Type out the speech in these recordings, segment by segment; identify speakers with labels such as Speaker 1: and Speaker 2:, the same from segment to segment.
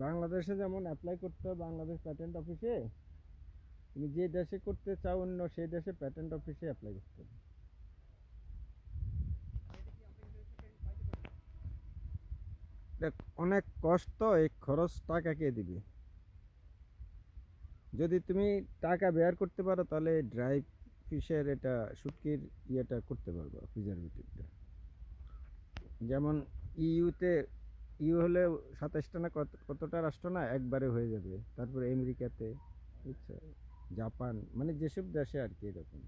Speaker 1: বাংলাদেশে যেমন অ্যাপ্লাই করতে হয় বাংলাদেশ প্যাটেন্ট অফিসে, তুমি যে দেশে করতে চাও অন্য সেই দেশে প্যাটেন্ট অফিসে অ্যাপ্লাই করতে হবে। দেখ, অনেক কষ্ট, এই খরচ টাকা কে দিবে? যদি তুমি টাকা বের করতে পারো তাহলে ড্রাই ফিশের এটা শুটকির ইয়েটা করতে পারবো, প্রিজারভেটিভটা। যেমন ইউতে, ইউ হলে 27টা না কতটা রাষ্ট্র না, একবারে হয়ে যাবে। তারপরে আমেরিকাতে, বুঝছো, জাপান, মানে যেসব দেশে আর কি এরকম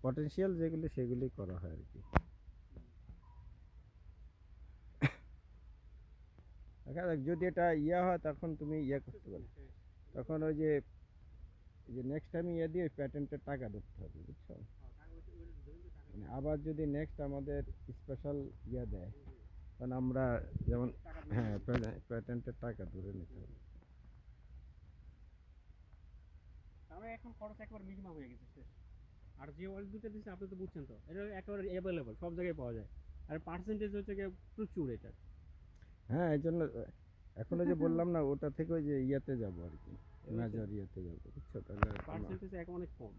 Speaker 1: পটেনশিয়াল যেগুলি সেগুলি করা হয় আর কি। দেখা যাক, যদি এটা ইয়া হয় তখন তুমি ইয়া করতে পারো। তখন ওই যে নেক্সট টাইম ইয়ে দিয়ে প্যাটেন্টের টাকা ধরতে হবে, বুঝছো। মানে আবার যদি নেক্সট আমাদের স্পেশাল ইয়া দেয়, কারণ আমরা যেমন, হ্যাঁ, প্যাটেন্টের টাকা ধরে নিতে হবে।
Speaker 2: তাহলে এখন খরচ একবার মিনিমাম হয়ে গেছে শেষ। আর যে অয়েল দুটো দিচ্ছে আপনি তো বুঝছেন তো, এটা একেবারে অ্যাভেলেবল, সব জায়গায় পাওয়া যায়। আর পার্সেন্টেজ হচ্ছে গিয়ে প্রচুর এটা।
Speaker 1: হ্যাঁ, এই জন্য এখনো যে বললাম না, ওটা থেকে ওই যে ইয়াতে যাবো আর কি, মেজর ইয়াতে যাবো, বুঝছো, তাহলে
Speaker 2: পার্সেন্টেজ এখন অনেক কম।